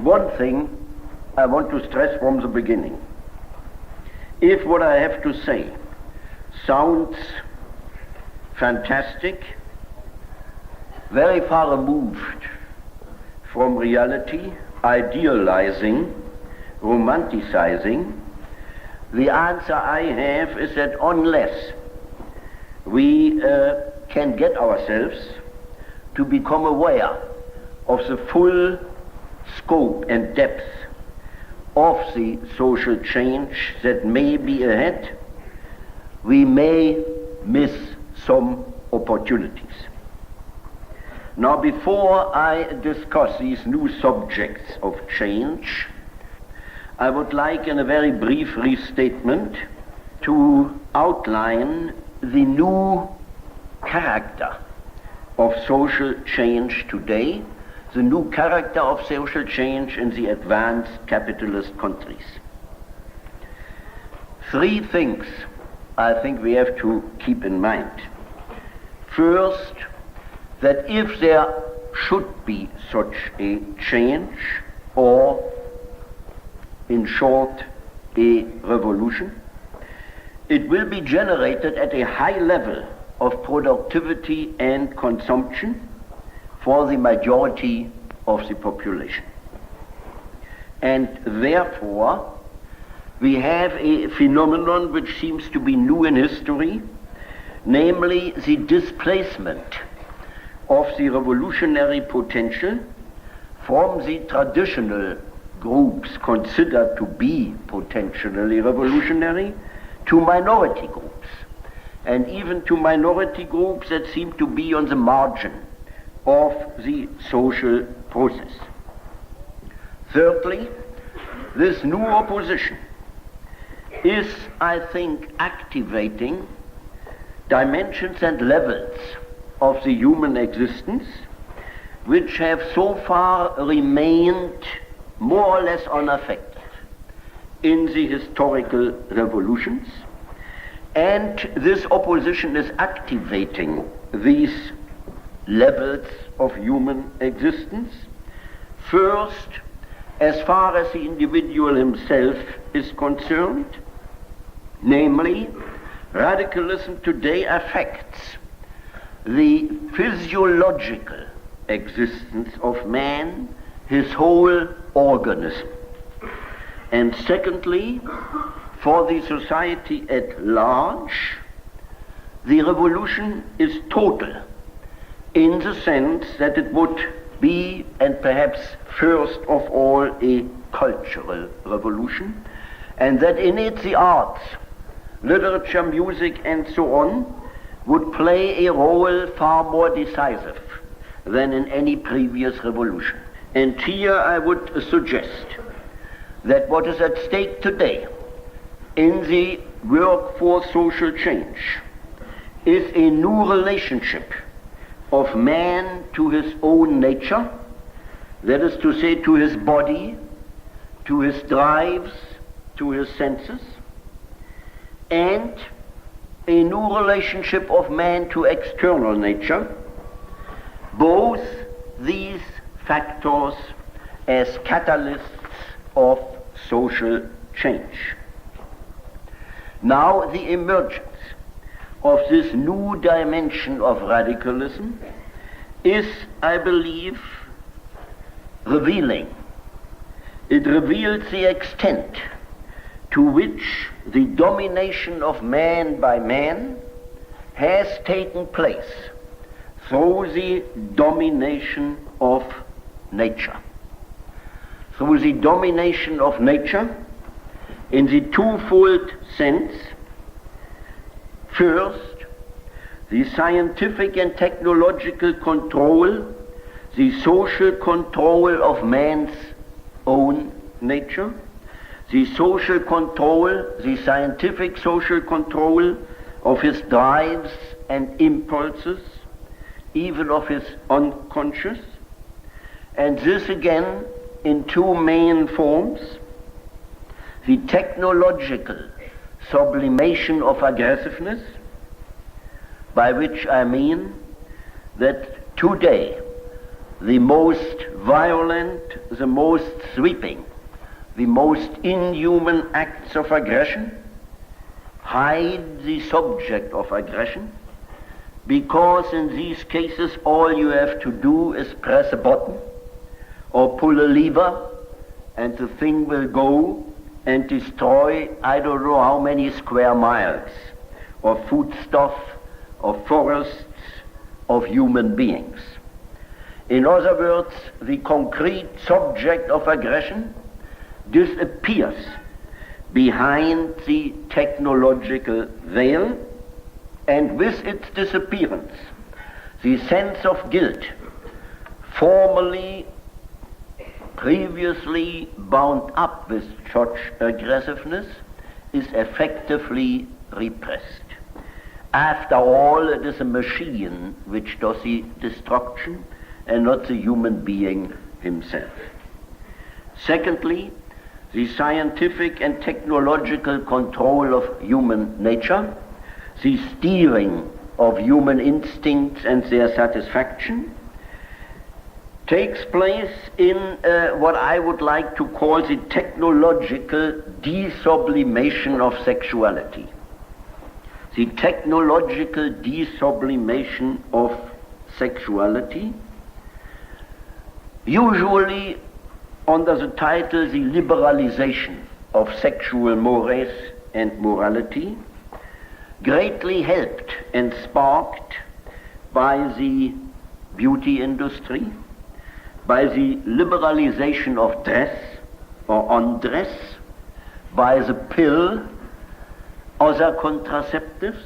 One thing I want to stress from the beginning. If what I have to say sounds fantastic, very far removed from reality, idealizing, romanticizing, the answer I have is that unless we can get ourselves to become aware of the full scope and depth of the social change that may be ahead, we may miss some opportunities. Now, before I discuss these new subjects of change, I would like, in a very brief restatement, to outline the new character of social change today, the new character of social change in the advanced capitalist countries. Three things I think we have to keep in mind. First, that if there should be such a change, or in short, a revolution, it will be generated at a high level of productivity and consumption for the majority of the population. And therefore, we have a phenomenon which seems to be new in history, namely the displacement of the revolutionary potential from the traditional groups considered to be potentially revolutionary to minority groups, and even to minority groups that seem to be on the margin of the social process. Thirdly, this new opposition is, I think, activating dimensions and levels of the human existence which have so far remained more or less unaffected in the historical revolutions, and this opposition is activating these levels of human existence. First, as far as the individual himself is concerned, namely, radicalism today affects the physiological existence of man, his whole organism. And secondly, for the society at large, the revolution is total in the sense that it would be, and perhaps first of all, a cultural revolution, and that in it the arts, literature, music, and so on, would play a role far more decisive than in any previous revolution. And here I would suggest that what is at stake today in the work for social change is a new relationship of man to his own nature, that is to say, to his body, to his drives, to his senses, and a new relationship of man to external nature, both these factors as catalysts of social change. Now, the emergence of this new dimension of radicalism is, I believe, revealing. It reveals the extent to which the domination of man by man has taken place through the domination of nature. Through the domination of nature in the twofold sense. First, the scientific and technological control, the social control of man's own nature, the social control, the scientific social control of his drives and impulses, even of his unconscious, and this again in two main forms: the technological sublimation of aggressiveness, by which I mean that today the most violent, the most sweeping, the most inhuman acts of aggression hide the subject of aggression, because in these cases all you have to do is press a button or pull a lever and the thing will go and destroy I don't know how many square miles of foodstuff, of forests, of human beings. In other words, the concrete subject of aggression disappears behind the technological veil, and with its disappearance, the sense of guilt, formerly, previously bound up with such aggressiveness, is effectively repressed. After all, it is a machine which does the destruction and not the human being himself. Secondly, the scientific and technological control of human nature, the steering of human instincts and their satisfaction, takes place in what I would like to call the technological desublimation of sexuality. The technological desublimation of sexuality, usually under the title the liberalization of sexual mores and morality, greatly helped and sparked by the beauty industry, by the liberalization of dress or undress, by the pill, other contraceptives,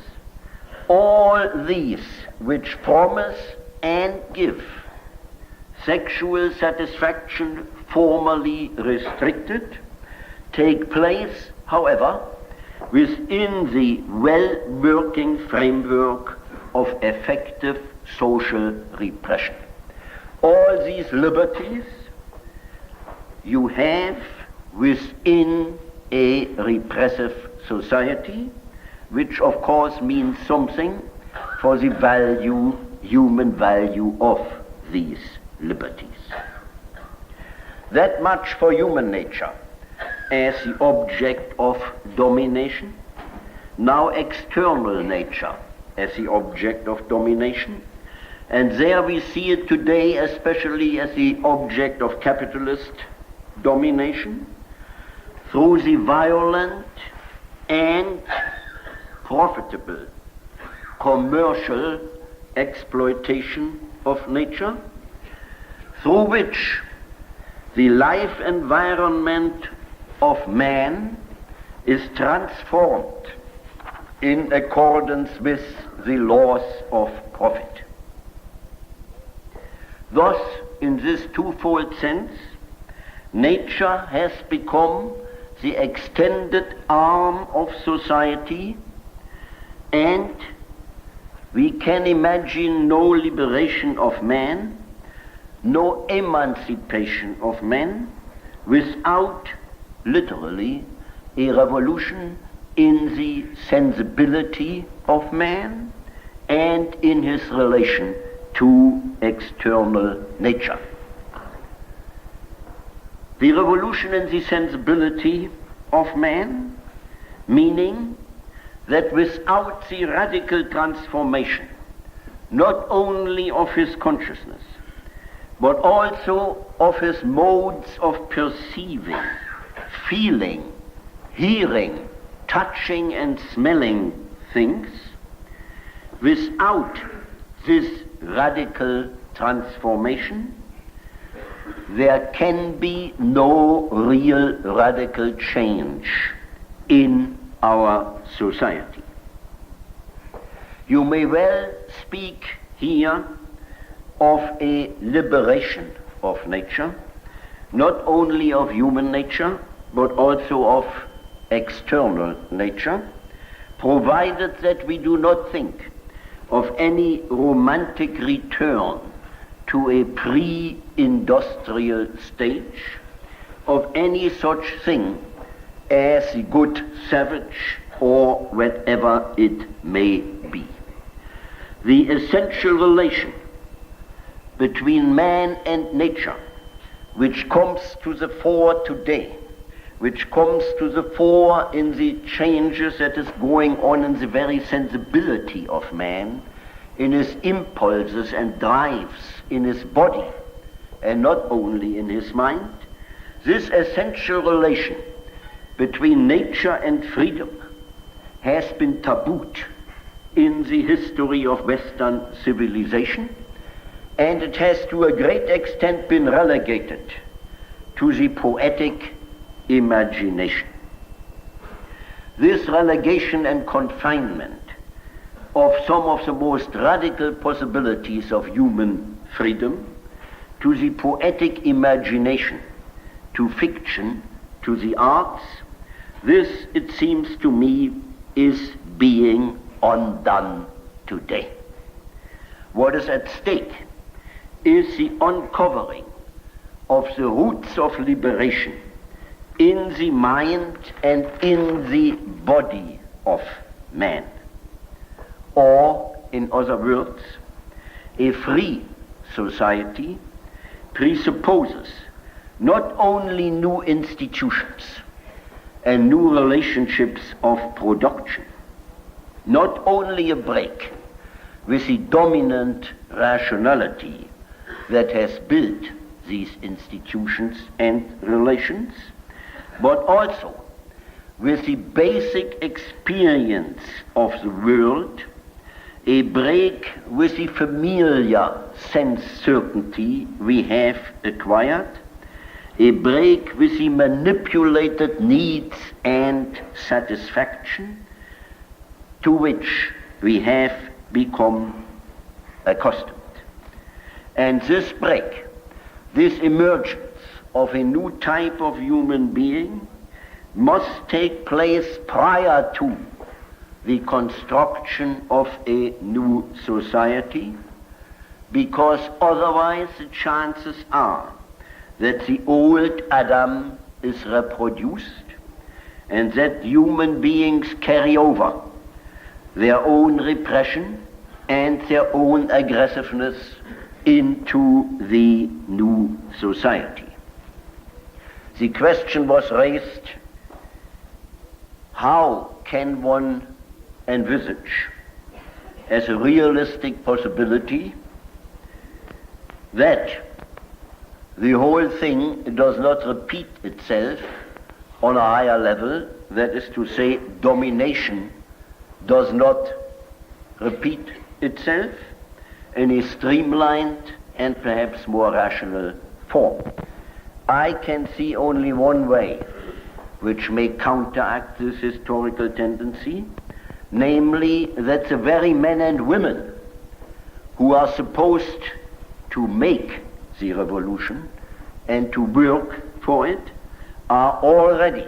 all these which promise and give sexual satisfaction formerly restricted, take place, however, within the well-working framework of effective social repression. All these liberties you have within a repressive society, which of course means something for the value, human value of these liberties. That much for human nature as the object of domination. Now external nature as the object of domination. And there we see it today especially as the object of capitalist domination through the violent and profitable commercial exploitation of nature, through which the life environment of man is transformed in accordance with the laws of profit. Thus, in this twofold sense, nature has become the extended arm of society, and we can imagine no liberation of man, no emancipation of man, without literally a revolution in the sensibility of man and in his relation to external nature. The revolution in the sensibility of man, meaning that without the radical transformation, not only of his consciousness, but also of his modes of perceiving, feeling, hearing, touching and smelling things, without this radical transformation, there can be no real radical change in our society. You may well speak here of a liberation of nature, not only of human nature, but also of external nature, provided that we do not think of any romantic return to a pre-industrial stage, of any such thing as the good savage or whatever it may be. The essential relation between man and nature which comes to the fore today, which comes to the fore in the changes that is going on in the very sensibility of man, in his impulses and drives, in his body, and not only in his mind, this essential relation between nature and freedom has been tabooed in the history of Western civilization, and it has to a great extent been relegated to the poetic imagination. This relegation and confinement of some of the most radical possibilities of human freedom to the poetic imagination, to fiction, to the arts, this, it seems to me, is being undone today. What is at stake is the uncovering of the roots of liberation in the mind and in the body of man. Or, in other words, a free society presupposes not only new institutions and new relationships of production, not only a break with the dominant rationality that has built these institutions and relations, but also with the basic experience of the world, a break with the familiar sense certainty we have acquired, a break with the manipulated needs and satisfaction to which we have become accustomed. And this break, this emergence of a new type of human being must take place prior to the construction of a new society, because otherwise the chances are that the old Adam is reproduced and that human beings carry over their own repression and their own aggressiveness into the new society. The question was raised, how can one envisage as a realistic possibility that the whole thing does not repeat itself on a higher level, that is to say, domination does not repeat itself in a streamlined and perhaps more rational form. I can see only one way which may counteract this historical tendency, namely that the very men and women who are supposed to make the revolution and to work for it are already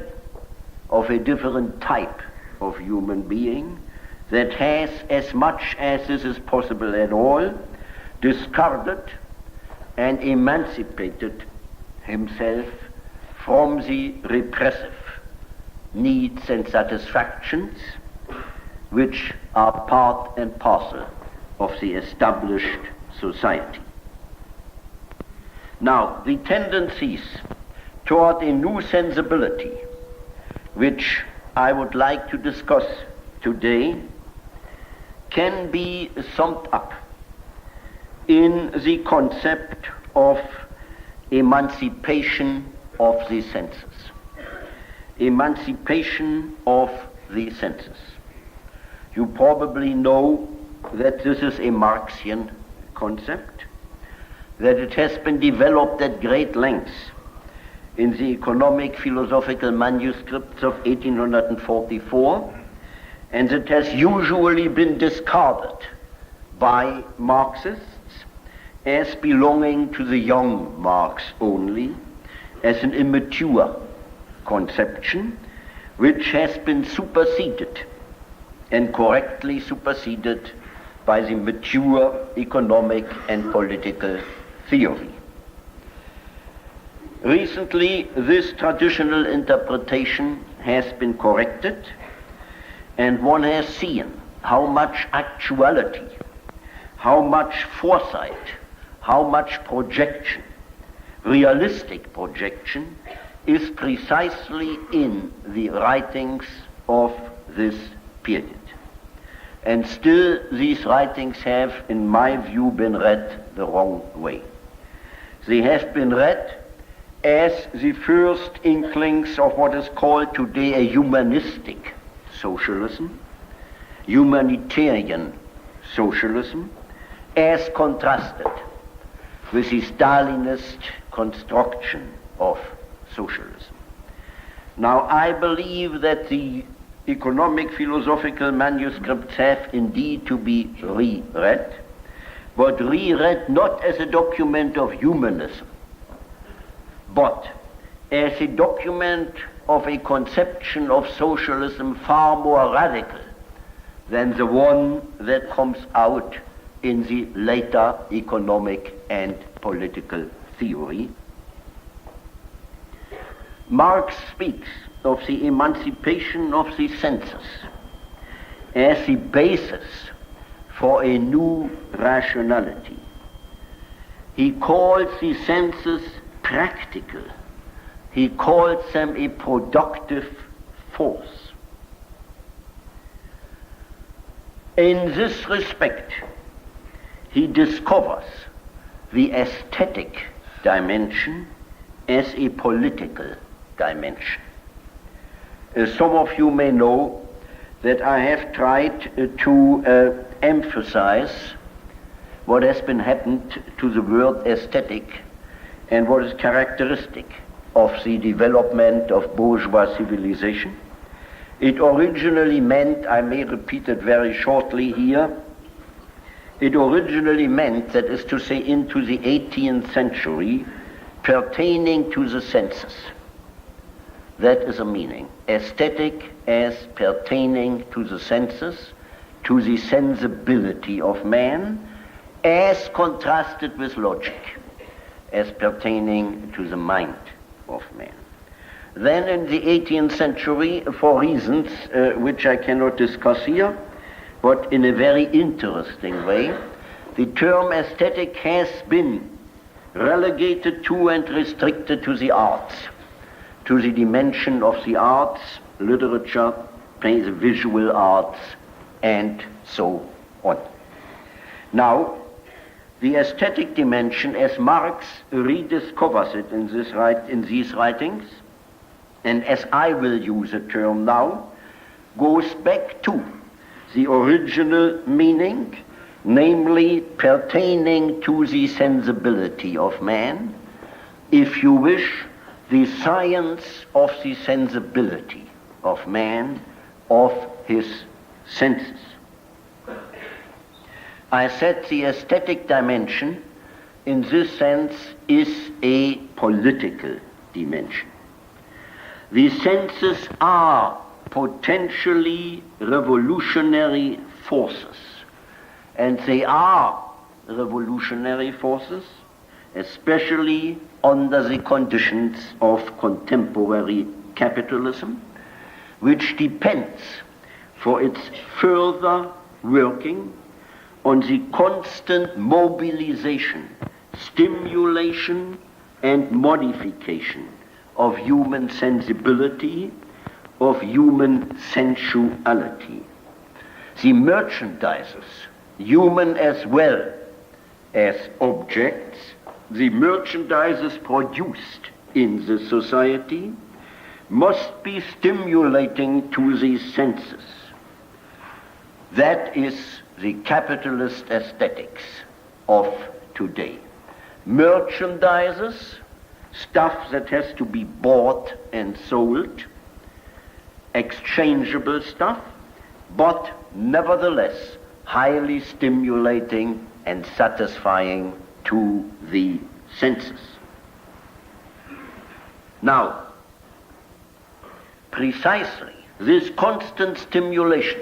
of a different type of human being that has, as much as this is possible at all, discarded and emancipated himself from the repressive needs and satisfactions which are part and parcel of the established society. Now, the tendencies toward a new sensibility, which I would like to discuss today, can be summed up in the concept of emancipation of the senses. Emancipation of the senses. You probably know that this is a Marxian concept, that it has been developed at great length in the economic philosophical manuscripts of 1844, and it has usually been discarded by Marxists as belonging to the young Marx only, as an immature conception which has been superseded, and correctly superseded, by the mature economic and political theory. Recently, this traditional interpretation has been corrected, and one has seen how much actuality, how much foresight, how much projection realistic projection is precisely in the writings of this period. And still these writings have, in my view, been read the wrong way. They have been read as the first inklings of what is called today a humanistic socialism, humanitarian socialism, as contrasted with the Stalinist construction of socialism. Now, I believe that the economic philosophical manuscripts have indeed to be reread, but reread not as a document of humanism, but as a document of a conception of socialism far more radical than the one that comes out in the later economic and political theory. Marx speaks of the emancipation of the senses as the basis for a new rationality. He calls the senses practical. He calls them a productive force. In this respect, he discovers the aesthetic dimension as a political dimension. Some of you may know that I have tried to emphasize what has been happened to the word aesthetic and what is characteristic of the development of bourgeois civilization. It originally meant, I may repeat it very shortly here, it originally meant, that is to say, into the 18th century, pertaining to the senses. That is a meaning. Aesthetic as pertaining to the senses, to the sensibility of man, as contrasted with logic, as pertaining to the mind of man. Then in the 18th century, for reasons which I cannot discuss here, but in a very interesting way, the term aesthetic has been relegated to and restricted to the arts, to the dimension of the arts, literature, the visual arts, and so on. Now, the aesthetic dimension, as Marx rediscovers it in these writings, and as I will use the term now, goes back to the original meaning, namely pertaining to the sensibility of man, if you wish, the science of the sensibility of man, of his senses. I said the aesthetic dimension, in this sense, is a political dimension. The senses are potentially revolutionary forces, and they are revolutionary forces, especially under the conditions of contemporary capitalism, which depends for its further working on the constant mobilization, stimulation, and modification of human sensibility, of human sensuality. The merchandises, human as well as objects, the merchandises produced in the society must be stimulating to the senses. That is the capitalist aesthetics of today. Merchandises, stuff that has to be bought and sold, exchangeable stuff, but nevertheless highly stimulating and satisfying to the senses. Now, precisely this constant stimulation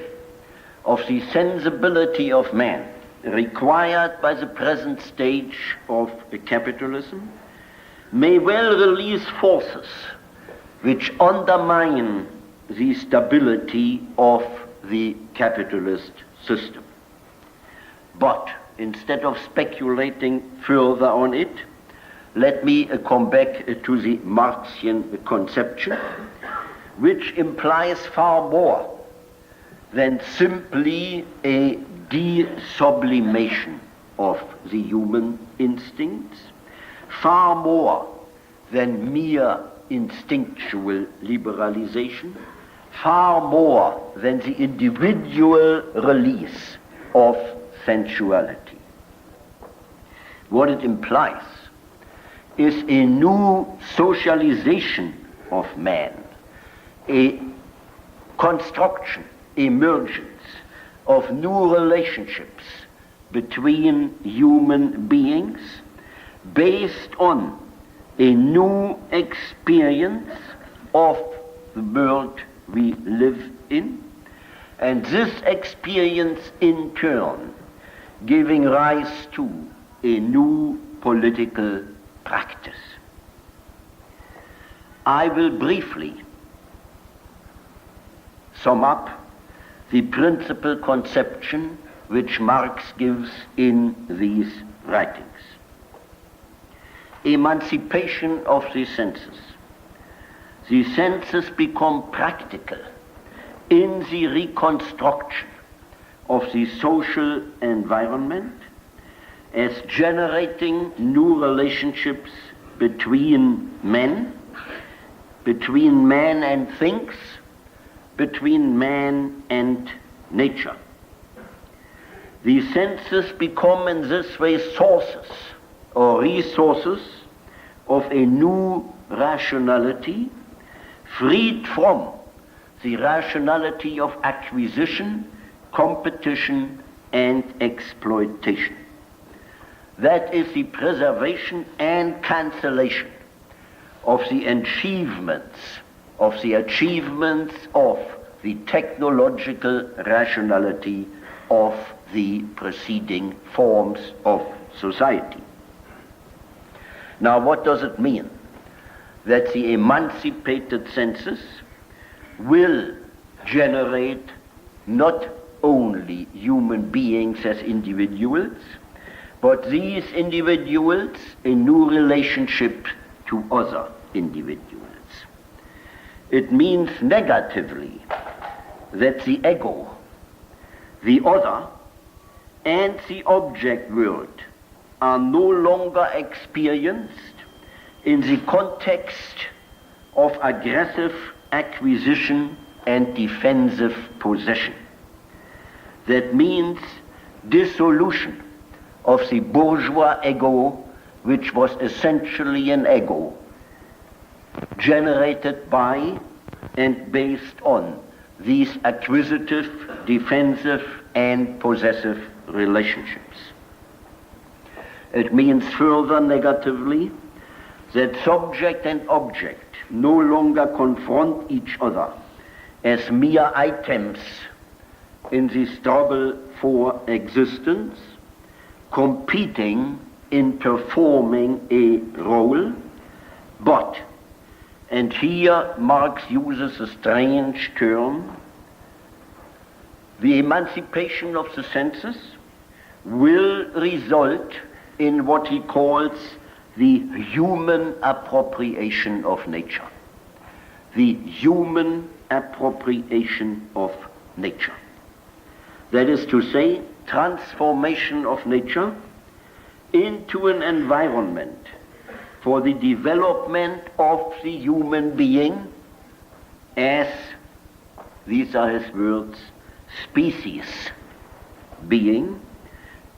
of the sensibility of man required by the present stage of capitalism may well release forces which undermine the stability of the capitalist system. But instead of speculating further on it, let me come back to the Marxian conception, which implies far more than simply a de-sublimation of the human instincts, far more than mere instinctual liberalization, far more than the individual release of sensuality. What it implies is a new socialization of man, a construction, emergence of new relationships between human beings based on a new experience of the world we live in, and this experience in turn giving rise to a new political practice. I will briefly sum up the principal conception which Marx gives in these writings. Emancipation of the senses. The senses become practical in the reconstruction of the social environment as generating new relationships between men and things, between man and nature. The senses become in this way sources or resources of a new rationality, freed from the rationality of acquisition, competition, and exploitation. That is the preservation and cancellation of the achievements of the technological rationality of the preceding forms of society. Now, what does it mean that the emancipated senses will generate not only human beings as individuals, but these individuals a new relationship to other individuals? It means negatively that the ego, the other, and the object world are no longer experienced in the context of aggressive acquisition and defensive possession. That means dissolution of the bourgeois ego, which was essentially an ego generated by and based on these acquisitive, defensive, and possessive relationships. It means further negatively that subject and object no longer confront each other as mere items in the struggle for existence, competing in performing a role, but, and here Marx uses a strange term, the emancipation of the senses will result in what he calls the human appropriation of nature. The human appropriation of nature. That is to say, transformation of nature into an environment for the development of the human being as, these are his words, species being,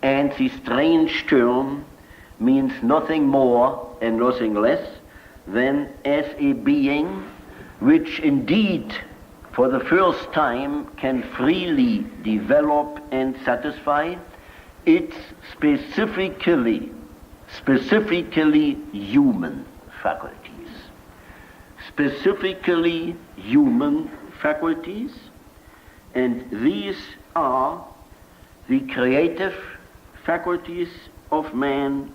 and the strange term means nothing more and nothing less than as a being which indeed for the first time can freely develop and satisfy its specifically human faculties. Specifically human faculties, and these are the creative faculties of man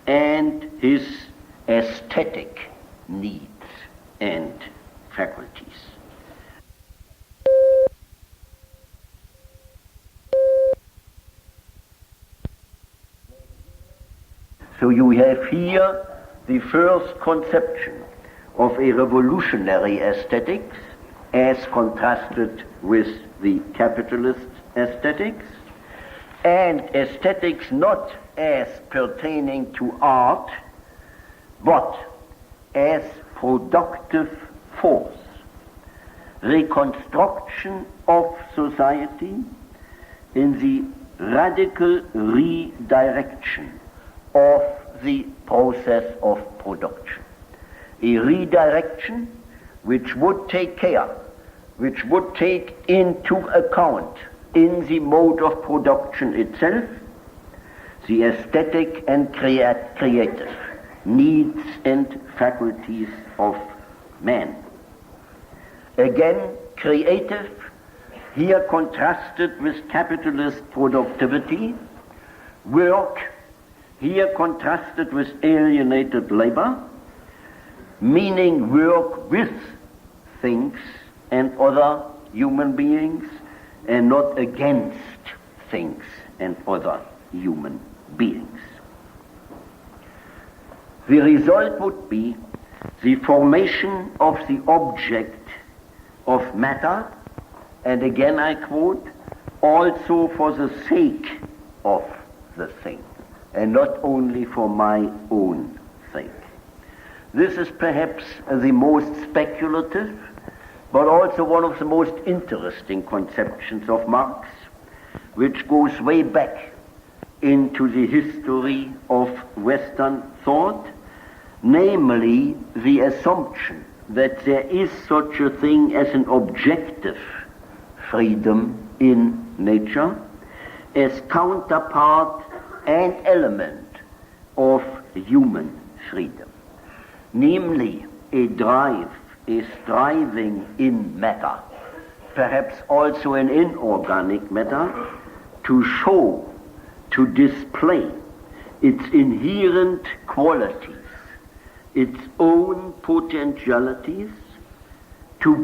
and his aesthetic needs and faculties. So you have here the first conception of a revolutionary aesthetics as contrasted with the capitalist aesthetics, and aesthetics not as pertaining to art, but as productive force, reconstruction of society in the radical redirection of the process of production. A redirection which would take care, which would take into account in the mode of production itself the aesthetic and creative needs and faculties of man. Again, creative, here contrasted with capitalist productivity, work, here contrasted with alienated labor, meaning work with things and other human beings, and not against things and other human beings. The result would be the formation of the object of matter, and again I quote, also for the sake of the thing, and not only for my own sake. This is perhaps the most speculative, but also one of the most interesting conceptions of Marx, which goes way back into the history of Western thought, namely the assumption that there is such a thing as an objective freedom in nature, as counterpart and element of human freedom, namely a drive, a striving in matter, perhaps also in inorganic matter, to show, to display its inherent qualities, its own potentialities, to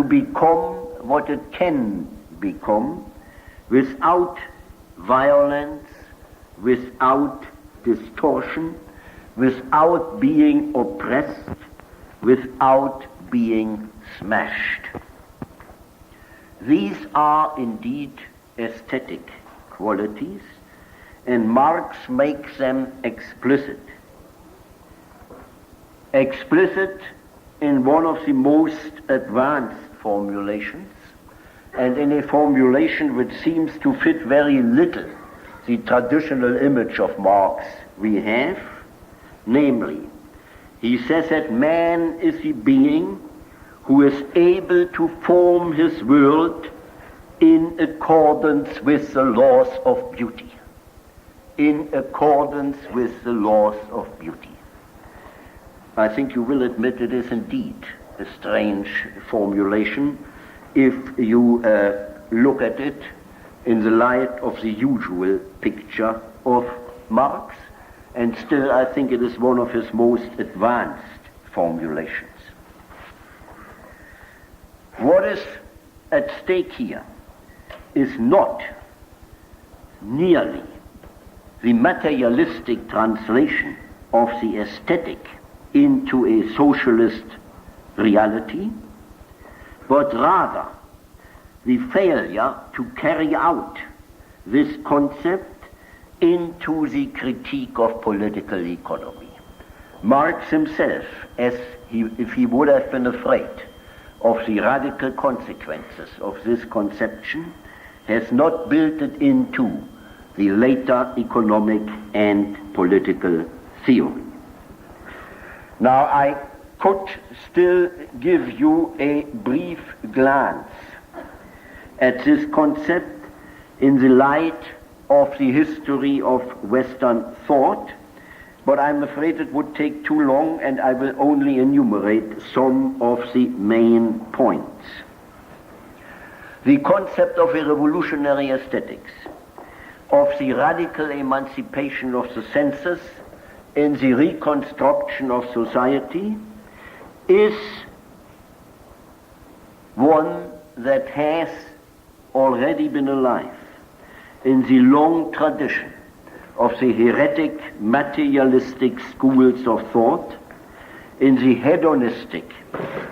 become what it can become, without violence, without distortion, without being oppressed, without being smashed. These are indeed aesthetic qualities, and Marx makes them explicit. Explicit in one of the most advanced formulations, and in a formulation which seems to fit very little the traditional image of Marx we have, namely, he says that man is the being who is able to form his world in accordance with the laws of beauty. In accordance with the laws of beauty. I think you will admit it is indeed a strange formulation if you look at it in the light of the usual picture of Marx, and still I think it is one of his most advanced formulations. What is at stake here is not nearly the materialistic translation of the aesthetic into a socialist reality, but rather the failure to carry out this concept into the critique of political economy. Marx himself, if he would have been afraid of the radical consequences of this conception, has not built it into the later economic and political theory. Now I could still give you a brief glance at this concept in the light of the history of Western thought, but I'm afraid it would take too long, and I will only enumerate some of the main points. The concept of a revolutionary aesthetics, of the radical emancipation of the senses in the reconstruction of society, is one that has already been alive in the long tradition of the heretic materialistic schools of thought, in the hedonistic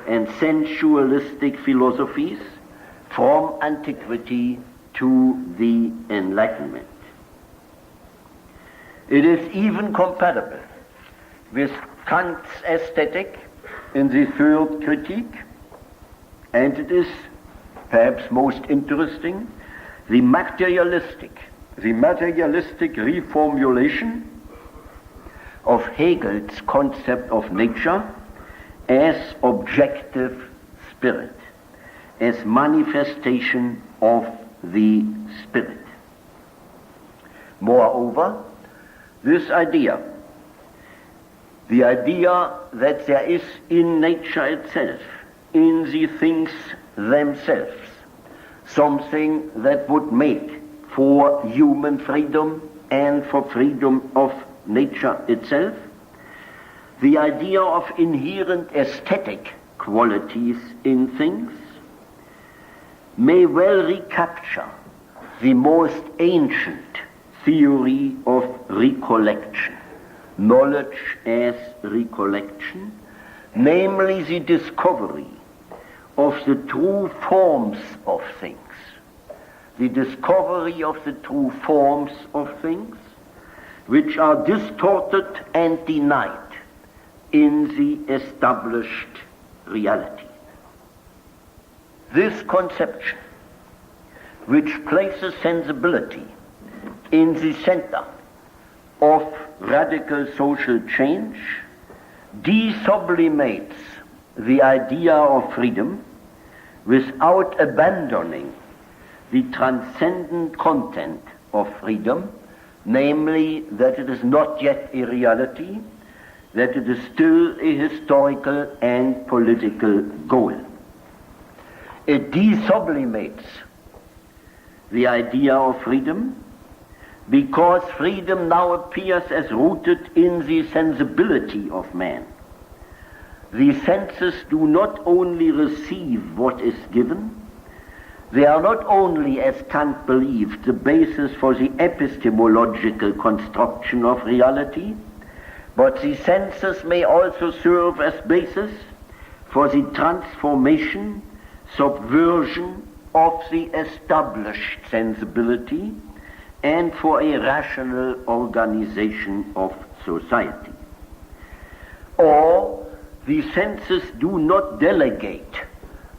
and sensualistic philosophies from antiquity to the Enlightenment. It is even compatible with Kant's aesthetic in the third critique, and it is perhaps most interesting, the materialistic reformulation of Hegel's concept of nature as objective spirit, as manifestation of the spirit. Moreover, this idea, the idea that there is in nature itself, in the things themselves, something that would make for human freedom and for freedom of nature itself, the idea of inherent aesthetic qualities in things may well recapture the most ancient theory of recollection, knowledge as recollection, namely the discovery of the true forms of things, the discovery of the true forms of things which are distorted and denied in the established reality. This conception, which places sensibility in the center of radical social change, desublimates the idea of freedom without abandoning the transcendent content of freedom, namely that it is not yet a reality, that it is still a historical and political goal. It desublimates the idea of freedom because freedom now appears as rooted in the sensibility of man. The senses do not only receive what is given, they are not only, as Kant believed, the basis for the epistemological construction of reality, but the senses may also serve as basis for the transformation, subversion of the established sensibility and for a rational organization of society. Or the senses do not delegate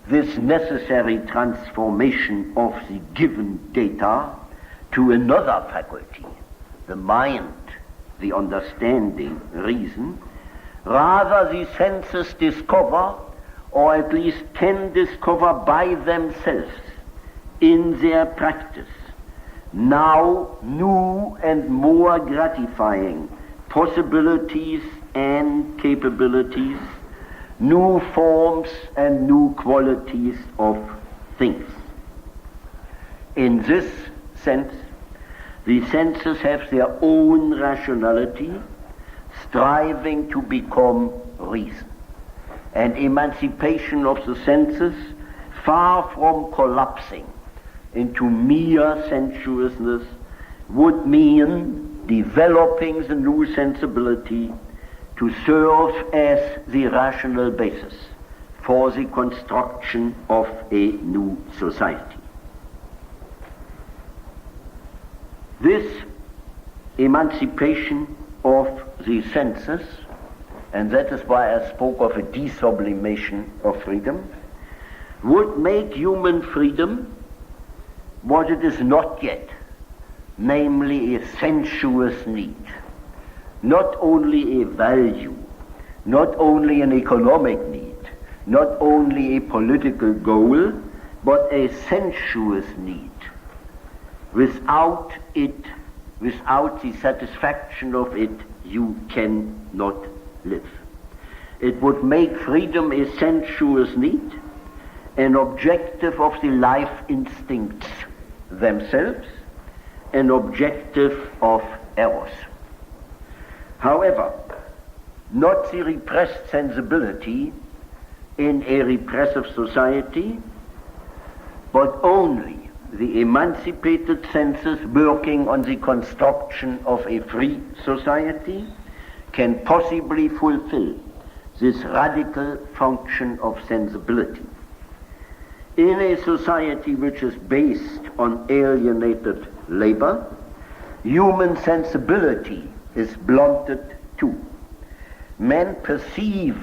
this necessary transformation of the given data to another faculty, the mind, the understanding, reason. Rather, the senses discover, or at least can discover by themselves in their practice, now new and more gratifying possibilities and capabilities, new forms and new qualities of things. In this sense, the senses have their own rationality, striving to become reason. And emancipation of the senses, far from collapsing into mere sensuousness, would mean developing the new sensibility to serve as the rational basis for the construction of a new society. This emancipation of the senses, and that is why I spoke of a desublimation of freedom, would make human freedom what it is not yet, namely a sensuous need, not only a value, not only an economic need, not only a political goal, but a sensuous need. Without it, without the satisfaction of it, you cannot live. It would make freedom a sensuous need, an objective of the life instincts themselves, an objective of eros. However, not the repressed sensibility in a repressive society, but only the emancipated senses working on the construction of a free society can possibly fulfill this radical function of sensibility. In a society which is based on alienated labor, human sensibility is blunted too. Men perceive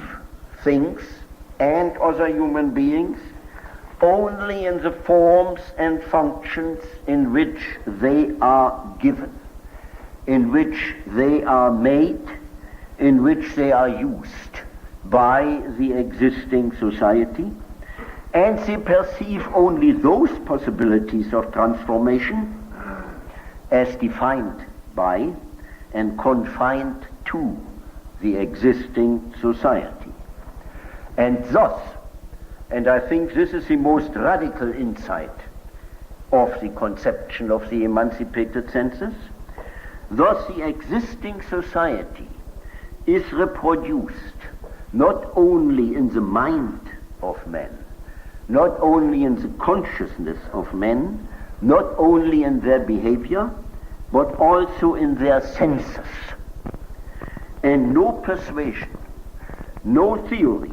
things and other human beings only in the forms and functions in which they are given, in which they are made, in which they are used by the existing society, and they perceive only those possibilities of transformation as defined by and confined to the existing society. And thus, and I think this is the most radical insight of the conception of the emancipated senses, thus the existing society is reproduced not only in the mind of men, not only in the consciousness of men, not only in their behavior, but also in their senses. And no persuasion, no theory,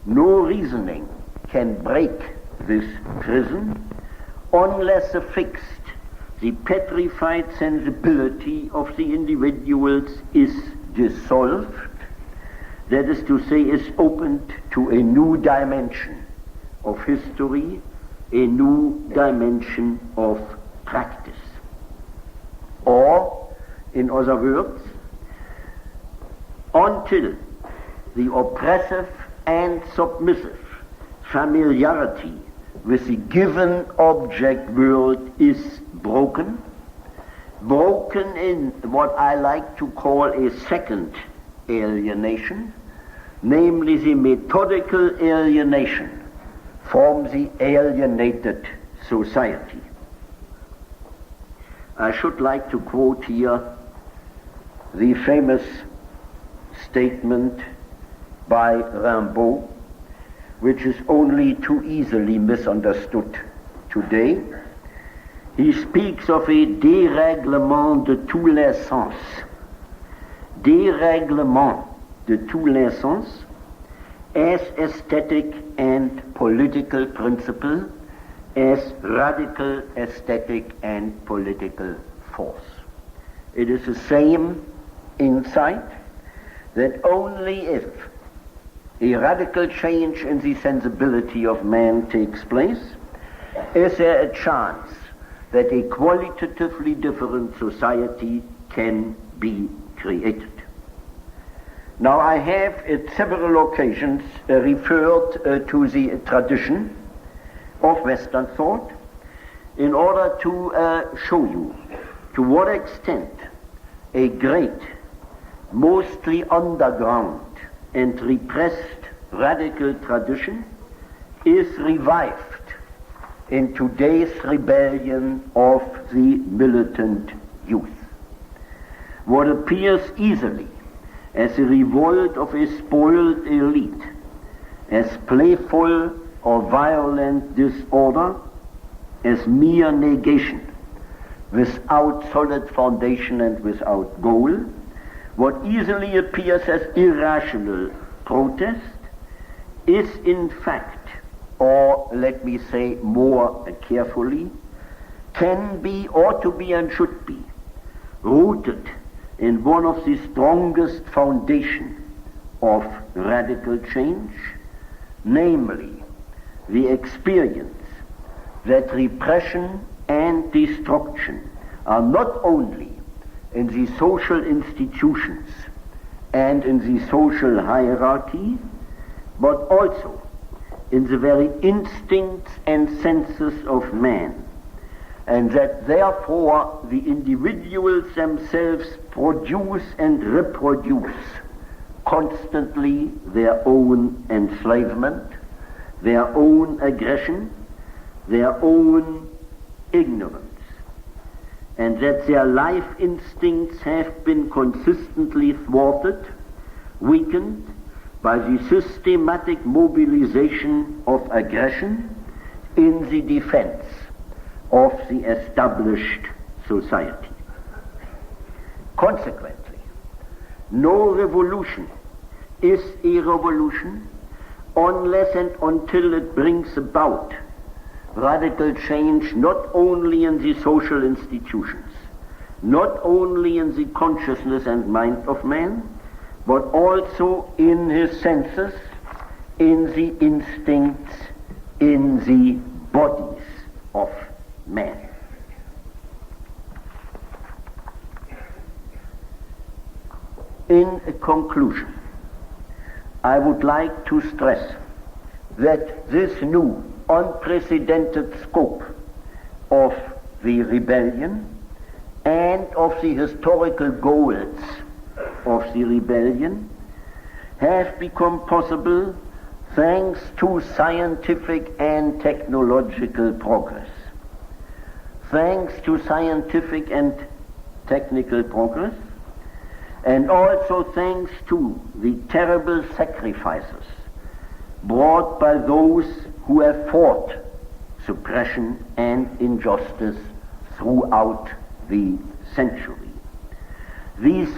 no reasoning can break this prison unless the fixed, the petrified sensibility of the individuals is dissolved, that is to say, is opened to a new dimension of history, a new dimension of practice. Or, in other words, until the oppressive and submissive familiarity with the given object world is broken in what I like to call a second alienation, namely the methodical alienation from the alienated society. I should like to quote here the famous statement by Rimbaud, which is only too easily misunderstood today. He speaks of a dérèglement de tous les sens. Dérèglement de tous les sens as aesthetic and political principle, as radical aesthetic and political force. It is the same insight that only if a radical change in the sensibility of man takes place, is there a chance that a qualitatively different society can be created. Now, I have at several occasions referred to the tradition of Western thought in order to show you to what extent a great, mostly underground and repressed radical tradition is revived in today's rebellion of the militant youth. What appears easily as a revolt of a spoiled elite, as playful or violent disorder, as mere negation, without solid foundation and without goal, what easily appears as irrational protest is in fact, or let me say more carefully, can be, ought to be and should be rooted in one of the strongest foundations of radical change, namely the experience that repression and destruction are not only in the social institutions and in the social hierarchy, but also in the very instincts and senses of man, and that therefore the individuals themselves produce and reproduce constantly their own enslavement, their own aggression, their own ignorance, and that their life instincts have been consistently thwarted, weakened by the systematic mobilization of aggression in the defense of the established society. Consequently, no revolution is a revolution unless and until it brings about radical change not only in the social institutions, not only in the consciousness and mind of man, but also in his senses, in the instincts, in the bodies of man. In conclusion, I would like to stress that this new, unprecedented scope of the rebellion and of the historical goals of the rebellion have become possible thanks to scientific and technological progress. Thanks to scientific and technical progress, and also thanks to the terrible sacrifices brought by those who have fought suppression and injustice throughout the century. These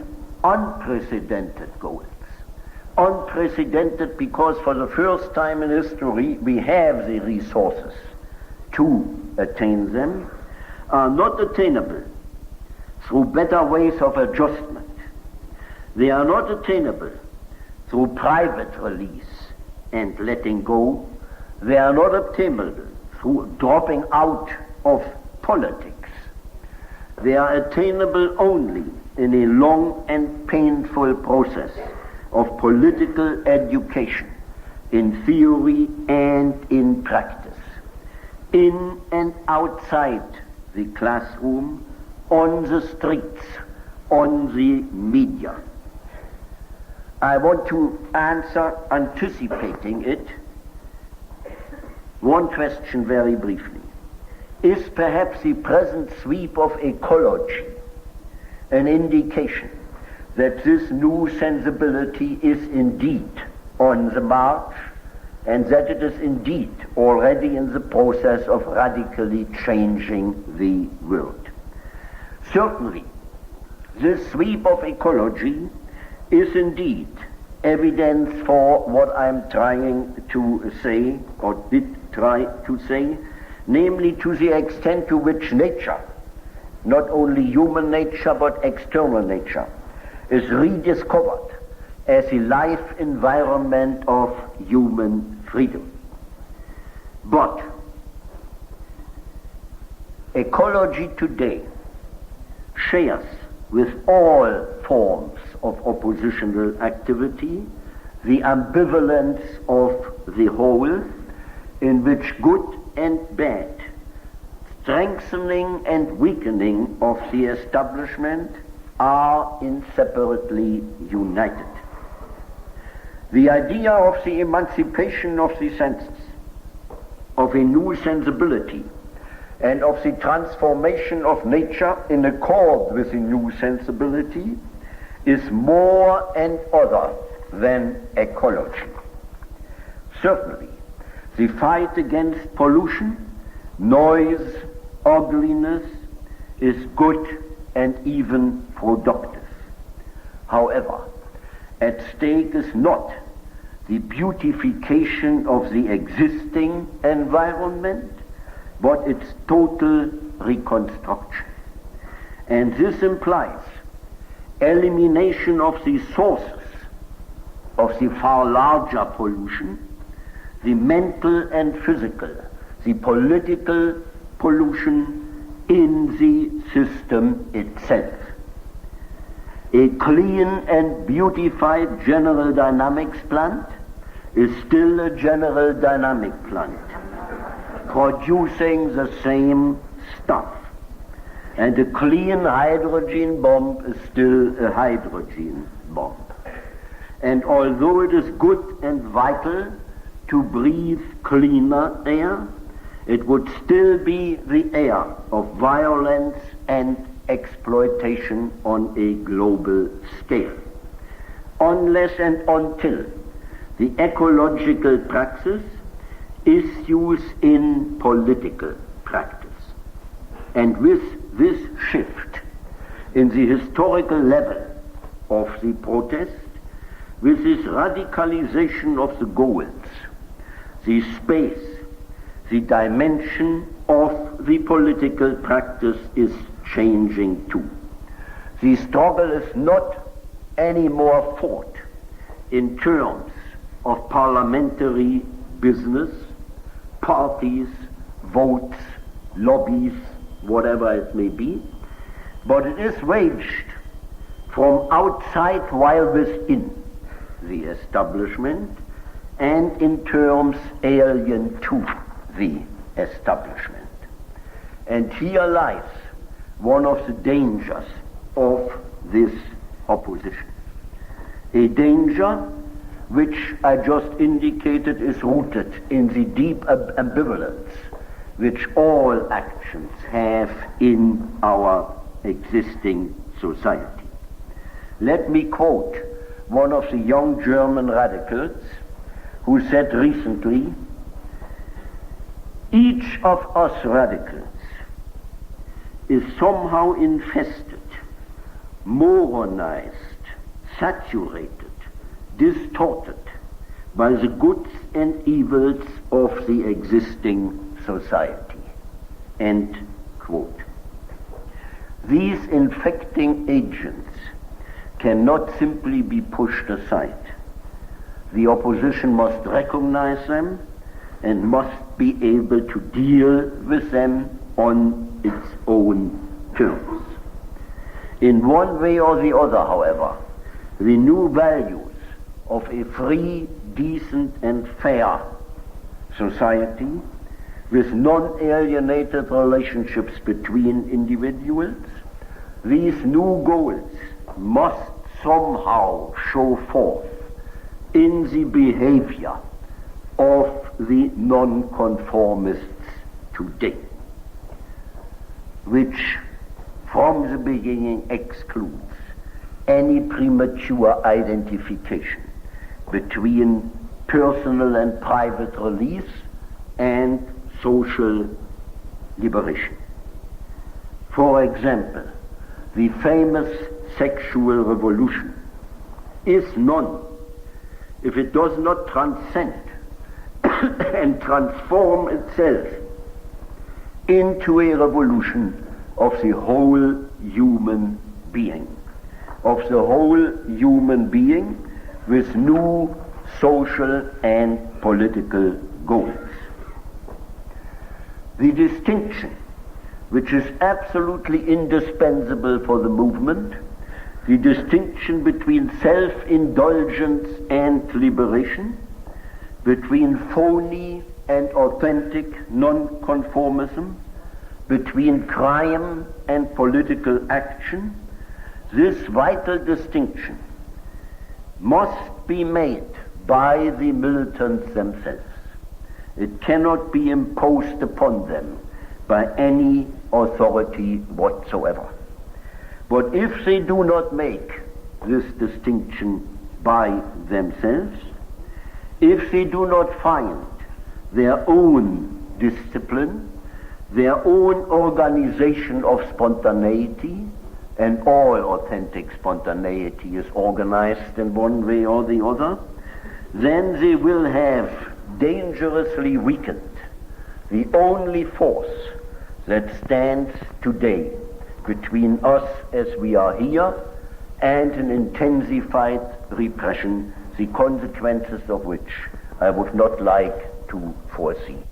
unprecedented goals, unprecedented because for the first time in history we have the resources to attain them, are not attainable through better ways of adjustment. They are not attainable through private release and letting go. They are not obtainable through dropping out of politics. They are attainable only in a long and painful process of political education, in theory and in practice, in and outside the classroom, on the streets, on the media. I want to answer, anticipating it, one question very briefly. Is perhaps the present sweep of ecology an indication that this new sensibility is indeed on the march and that it is indeed already in the process of radically changing the world? Certainly, this sweep of ecology is indeed evidence for what I'm trying to say, or did try to say, namely to the extent to which nature, not only human nature but external nature, is rediscovered as a life environment of human freedom. But ecology today shares with all forms of oppositional activity the ambivalence of the whole, in which good and bad, strengthening and weakening of the establishment are inseparably united. The idea of the emancipation of the senses, of a new sensibility, and of the transformation of nature in accord with the new sensibility is more and other than ecology. Certainly, the fight against pollution, noise, ugliness is good and even productive. However, at stake is not the beautification of the existing environment, but its total reconstruction. And this implies elimination of the sources of the far larger pollution, the mental and physical, the political pollution in the system itself. A clean and beautified general dynamics plant is still a general dynamic plant, producing the same stuff. And a clean hydrogen bomb is still a hydrogen bomb. And although it is good and vital to breathe cleaner air, it would still be the air of violence and exploitation on a global scale. Unless and until the ecological praxis issues in political practice. And with this shift in the historical level of the protest, with this radicalization of the goals, the space, the dimension of the political practice is changing too. The struggle is not anymore fought in terms of parliamentary business, parties, votes, lobbies, whatever it may be, but it is waged from outside while within the establishment and in terms alien to the establishment. And here lies one of the dangers of this opposition. A danger which I just indicated is rooted in the deep ambivalence which all actions have in our existing society. Let me quote one of the young German radicals who said recently, "Each of us radicals is somehow infested, moronized, saturated, distorted by the goods and evils of the existing society." End quote. These infecting agents cannot simply be pushed aside. The opposition must recognize them and must be able to deal with them on its own terms. In one way or the other, however, the new values of a free, decent and fair society with non-alienated relationships between individuals, these new goals must somehow show forth in the behavior of the nonconformists today, which from the beginning excludes any premature identification between personal and private release and social liberation. For example, the famous sexual revolution is none if it does not transcend and transform itself into a revolution of the whole human being, with new social and political goals. The distinction which is absolutely indispensable for the movement, the distinction between self-indulgence and liberation, between phony and authentic nonconformism, between crime and political action, this vital distinction must be made by the militants themselves. It cannot be imposed upon them by any authority whatsoever. But if they do not make this distinction by themselves, if they do not find their own discipline, their own organization of spontaneity, and all authentic spontaneity is organized in one way or the other, then they will have dangerously weakened the only force that stands today between us as we are here and an intensified repression, the consequences of which I would not like to foresee.